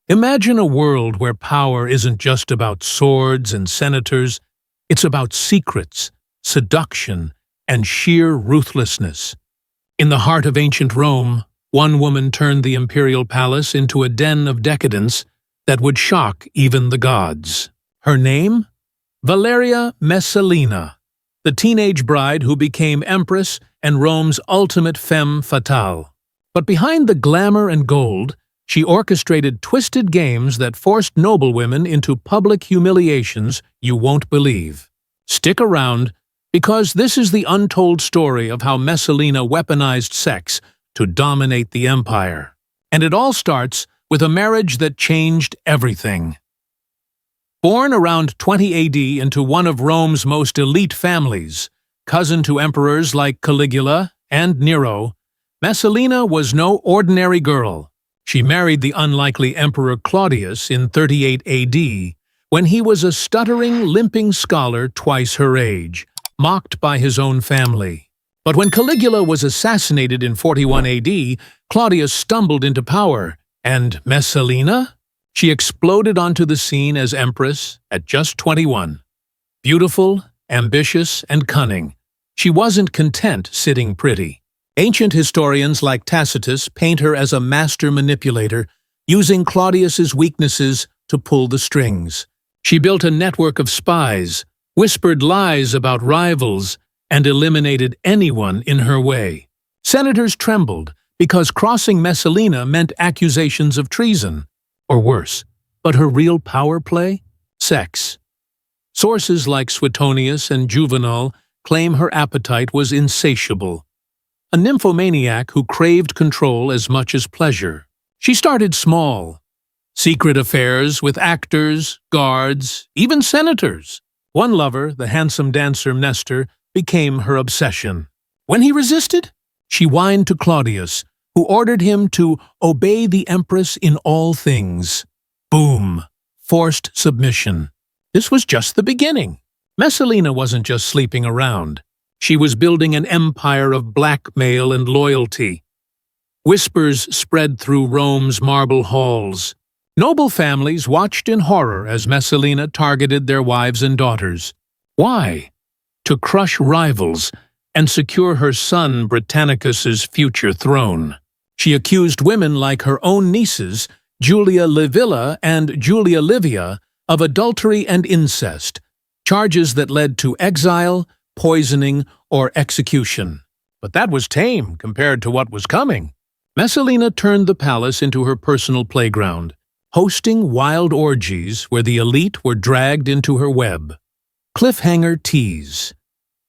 Imagine a world where power isn't just about swords and senators, it's about secrets, seduction, and sheer ruthlessness. In the heart of ancient Rome, one woman turned the imperial palace into a den of decadence that would shock even the gods. Her name? Valeria Messalina, the teenage bride who became Empress and Rome's ultimate femme fatale. But behind the glamour and gold, she orchestrated twisted games that forced noblewomen into public humiliations you won't believe. Stick around, because this is the untold story of how Messalina weaponized sex to dominate the empire. And it all starts with a marriage that changed everything. Born around 20 AD into one of Rome's most elite families, cousin to emperors like Caligula and Nero, Messalina was no ordinary girl. She married the unlikely Emperor Claudius in 38 AD, when he was a stuttering, limping scholar twice her age, mocked by his own family. But when Caligula was assassinated in 41 AD, Claudius stumbled into power, and Messalina? She exploded onto the scene as empress at just 21. Beautiful, ambitious, and cunning, she wasn't content sitting pretty. Ancient historians like Tacitus paint her as a master manipulator, using Claudius's weaknesses to pull the strings. She built a network of spies, whispered lies about rivals, and eliminated anyone in her way. Senators trembled because crossing Messalina meant accusations of treason, or worse. But her real power play? Sex. Sources like Suetonius and Juvenal claim her appetite was insatiable. A nymphomaniac who craved control as much as pleasure. She started small. Secret affairs with actors, guards, even senators. One lover, the handsome dancer Nestor, became her obsession. When he resisted, she whined to Claudius, who ordered him to obey the empress in all things. Boom! Forced submission. This was just the beginning. Messalina wasn't just sleeping around. She was building an empire of blackmail and loyalty. Whispers spread through Rome's marble halls. Noble families watched in horror as Messalina targeted their wives and daughters. Why? To crush rivals and secure her son Britannicus's future throne. She accused women like her own nieces, Julia Livilla and Julia Livia, of adultery and incest, charges that led to exile, poisoning, or execution. But that was tame compared to what was coming. Messalina turned the palace into her personal playground, hosting wild orgies where the elite were dragged into her web. Cliffhanger tease.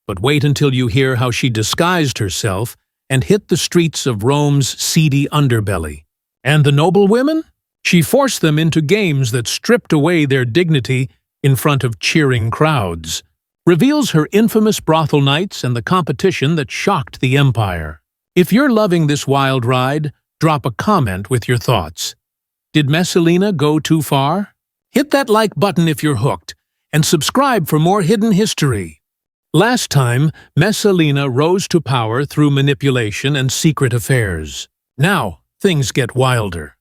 But wait until you hear how she disguised herself and hit the streets of Rome's seedy underbelly. And the noblewomen? She forced them into games that stripped away their dignity in front of cheering crowds. Reveals her infamous brothel nights and the competition that shocked the empire. If you're loving this wild ride, drop a comment with your thoughts. Did Messalina go too far? Hit that like button if you're hooked, and subscribe for more hidden history. Last time, Messalina rose to power through manipulation and secret affairs. Now, things get wilder.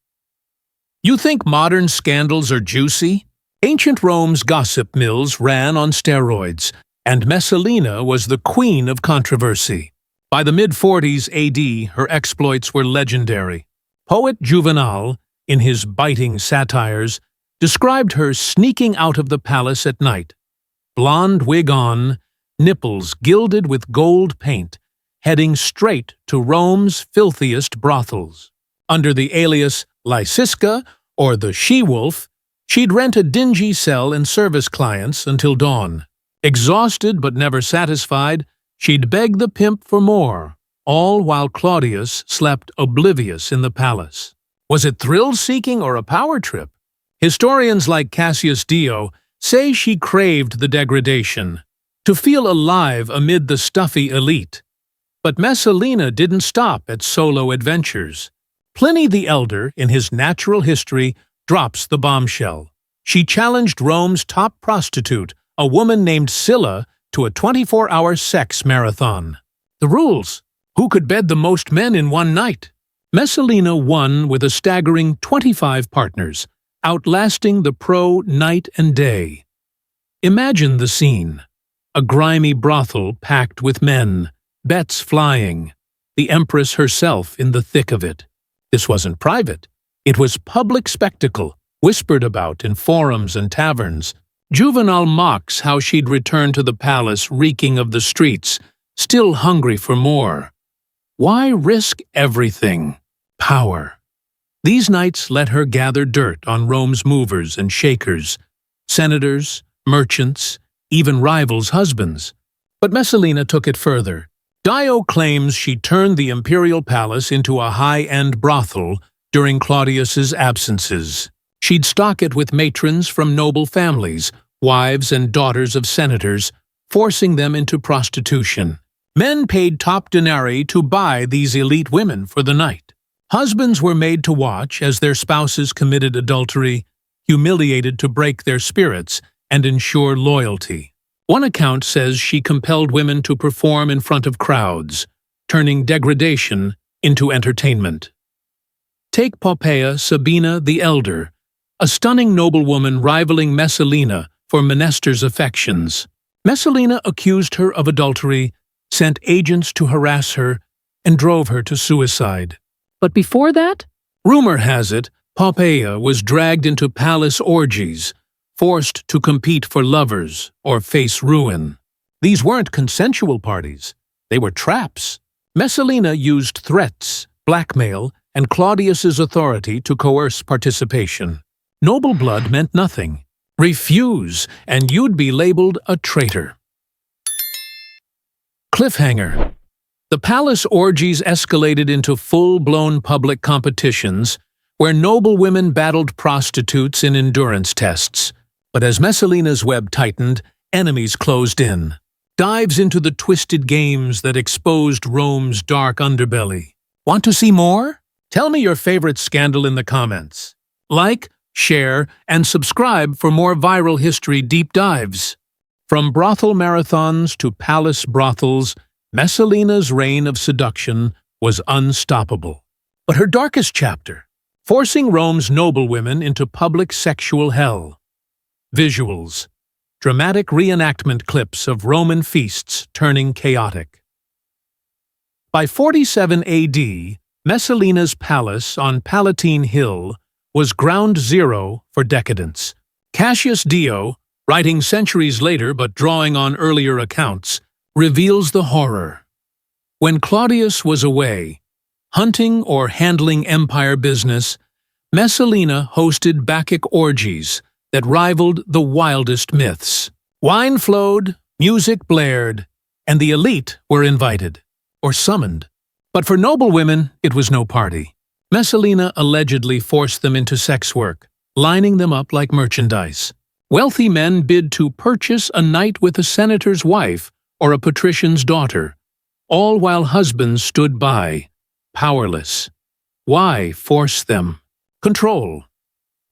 You think modern scandals are juicy? Ancient Rome's gossip mills ran on steroids, and Messalina was the queen of controversy. By the mid-40s AD, her exploits were legendary. Poet Juvenal, in his biting satires, described her sneaking out of the palace at night. Blonde wig on, nipples gilded with gold paint, heading straight to Rome's filthiest brothels. Under the alias Lysiska, or the she-wolf, she'd rent a dingy cell and service clients until dawn. Exhausted but never satisfied, she'd beg the pimp for more, all while Claudius slept oblivious in the palace. Was it thrill-seeking or a power trip? Historians like Cassius Dio say she craved the degradation, to feel alive amid the stuffy elite. But Messalina didn't stop at solo adventures. Pliny the Elder, in his Natural History, drops the bombshell. She challenged Rome's top prostitute, a woman named Scylla, to a 24-hour sex marathon. The rules: who could bed the most men in one night? Messalina won with a staggering 25 partners, outlasting the pro night and day. Imagine the scene. A grimy brothel packed with men, bets flying, the Empress herself in the thick of it. This wasn't private. It was public spectacle, whispered about in forums and taverns. Juvenal mocks how she'd return to the palace reeking of the streets, still hungry for more. Why risk everything? Power. These nights let her gather dirt on Rome's movers and shakers, senators, merchants, even rivals' husbands. But Messalina took it further. Dio claims she turned the imperial palace into a high-end brothel during Claudius's absences. She'd stock it with matrons from noble families, wives and daughters of senators, forcing them into prostitution. Men paid top denarii to buy these elite women for the night. Husbands were made to watch as their spouses committed adultery, humiliated to break their spirits and ensure loyalty. One account says she compelled women to perform in front of crowds, turning degradation into entertainment. Take Poppaea Sabina the Elder, a stunning noblewoman rivaling Messalina for Menester's affections. Messalina accused her of adultery, sent agents to harass her, and drove her to suicide. But before that? Rumor has it, Poppaea was dragged into palace orgies, forced to compete for lovers or face ruin. These weren't consensual parties. They were traps. Messalina used threats, blackmail, and Claudius's authority to coerce participation. Noble blood meant nothing. Refuse, and you'd be labeled a traitor. Cliffhanger. The palace orgies escalated into full-blown public competitions where noblewomen battled prostitutes in endurance tests. But as Messalina's web tightened, enemies closed in. Dives into the twisted games that exposed Rome's dark underbelly. Want to see more? Tell me your favorite scandal in the comments. Like, share, and subscribe for more viral history deep dives. From brothel marathons to palace brothels, Messalina's reign of seduction was unstoppable. But her darkest chapter, forcing Rome's noblewomen into public sexual hell. Visuals. Dramatic reenactment clips of Roman feasts turning chaotic. By 47 AD, Messalina's palace on Palatine Hill was ground zero for decadence. Cassius Dio, writing centuries later but drawing on earlier accounts, reveals the horror. When Claudius was away, hunting or handling empire business, Messalina hosted Bacchic orgies that rivaled the wildest myths. Wine flowed, music blared, and the elite were invited, or summoned. But for noblewomen, it was no party. Messalina allegedly forced them into sex work, lining them up like merchandise. Wealthy men bid to purchase a night with a senator's wife or a patrician's daughter, all while husbands stood by, powerless. Why force them? Control.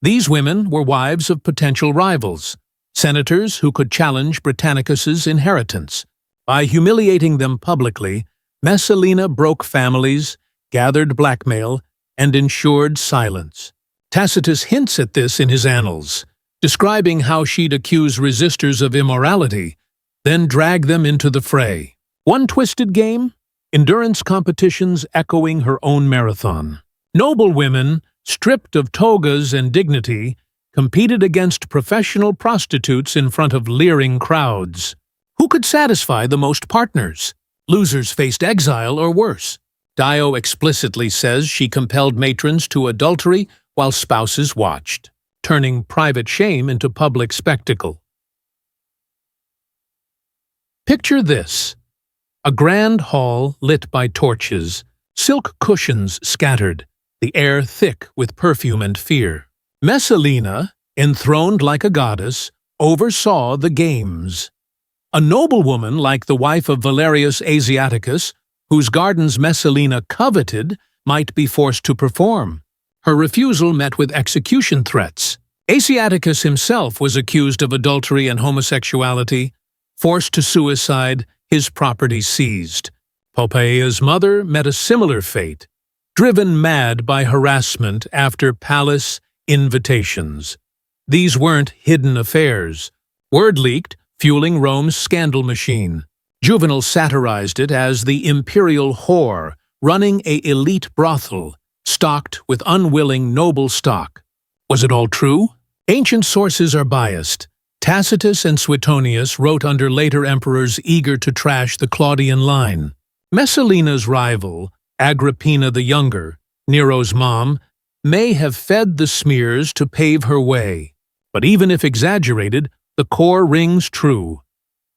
These women were wives of potential rivals, senators who could challenge Britannicus's inheritance. By humiliating them publicly, Messalina broke families, gathered blackmail, and ensured silence. Tacitus hints at this in his annals, describing how she'd accuse resistors of immorality, then drag them into the fray. One twisted game? Endurance competitions echoing her own marathon. Noblewomen, stripped of togas and dignity, competed against professional prostitutes in front of leering crowds. Who could satisfy the most partners? Losers faced exile or worse. Dio explicitly says she compelled matrons to adultery while spouses watched, turning private shame into public spectacle. Picture this: a grand hall lit by torches, silk cushions scattered, the air thick with perfume and fear. Messalina, enthroned like a goddess, oversaw the games. A noblewoman like the wife of Valerius Asiaticus, whose gardens Messalina coveted, might be forced to perform. Her refusal met with execution threats. Asiaticus himself was accused of adultery and homosexuality, forced to suicide, his property seized. Poppaea's mother met a similar fate, driven mad by harassment after palace invitations. These weren't hidden affairs. Word leaked, fueling Rome's scandal machine. Juvenal satirized it as the imperial whore, running a elite brothel, stocked with unwilling noble stock. Was it all true? Ancient sources are biased. Tacitus and Suetonius wrote under later emperors eager to trash the Claudian line. Messalina's rival, Agrippina the Younger, Nero's mom, may have fed the smears to pave her way. But even if exaggerated, the core rings true.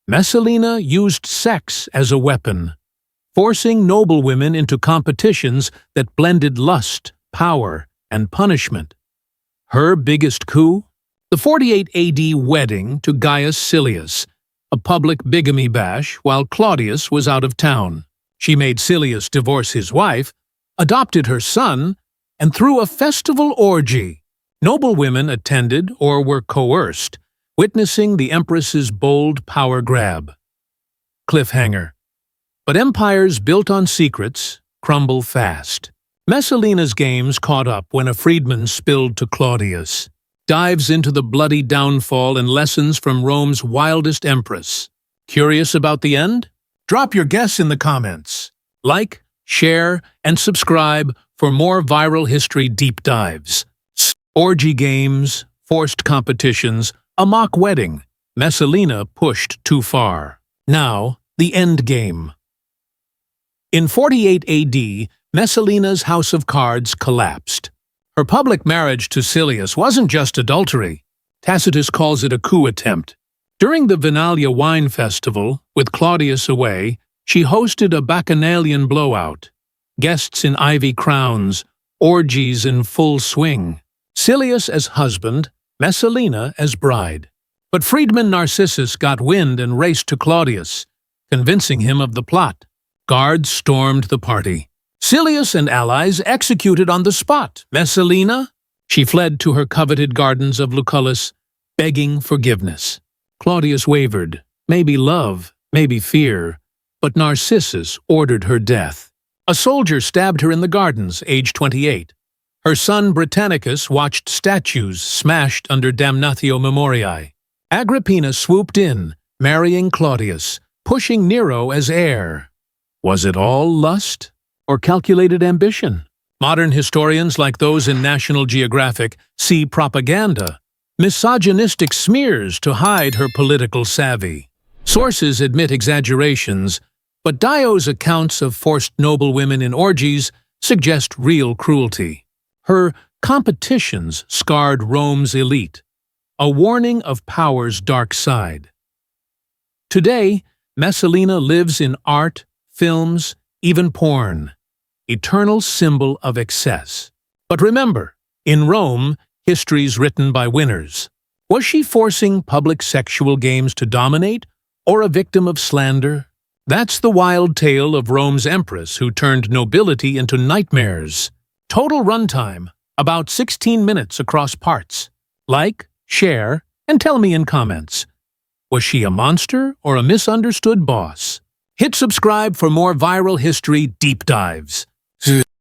Messalina used sex as a weapon, forcing noblewomen into competitions that blended lust, power, and punishment. Her biggest coup? The 48 AD wedding to Gaius Silius, a public bigamy bash while Claudius was out of town. She made Silius divorce his wife, adopted her son, and threw a festival orgy. Noblewomen attended or were coerced, witnessing the Empress's bold power grab. Cliffhanger. But empires built on secrets crumble fast. Messalina's games caught up when a freedman spilled to Claudius. Dives into the bloody downfall and lessons from Rome's wildest empress. Curious about the end? Drop your guess in the comments. Like, share, and subscribe for more viral history deep dives. Orgy games, forced competitions, a mock wedding. Messalina pushed too far. Now, the end game. In 48 AD, Messalina's house of cards collapsed. Her public marriage to Silius wasn't just adultery. Tacitus calls it a coup attempt. During the Vinalia wine festival, with Claudius away, she hosted a bacchanalian blowout. Guests in ivy crowns, orgies in full swing. Silius as husband, Messalina as bride. But freedman Narcissus got wind and raced to Claudius, convincing him of the plot. Guards stormed the party. Silius and allies executed on the spot. Messalina? She fled to her coveted gardens of Lucullus, begging forgiveness. Claudius wavered. Maybe love, maybe fear. But Narcissus ordered her death. A soldier stabbed her in the gardens, age 28. Her son Britannicus watched statues smashed under damnatio memoriae. Agrippina swooped in, marrying Claudius, pushing Nero as heir. Was it all lust or calculated ambition? Modern historians like those in National Geographic see propaganda, misogynistic smears to hide her political savvy. Sources admit exaggerations, but Dio's accounts of forced noblewomen in orgies suggest real cruelty. Her competitions scarred Rome's elite, a warning of power's dark side. Today, Messalina lives in art, films, even porn, eternal symbol of excess. But remember, in Rome, history's written by winners. Was she forcing public sexual games to dominate, or a victim of slander? That's the wild tale of Rome's empress who turned nobility into nightmares. Total runtime, about 16 minutes across parts. Like, share, and tell me in comments. Was she a monster or a misunderstood boss? Hit subscribe for more viral history deep dives.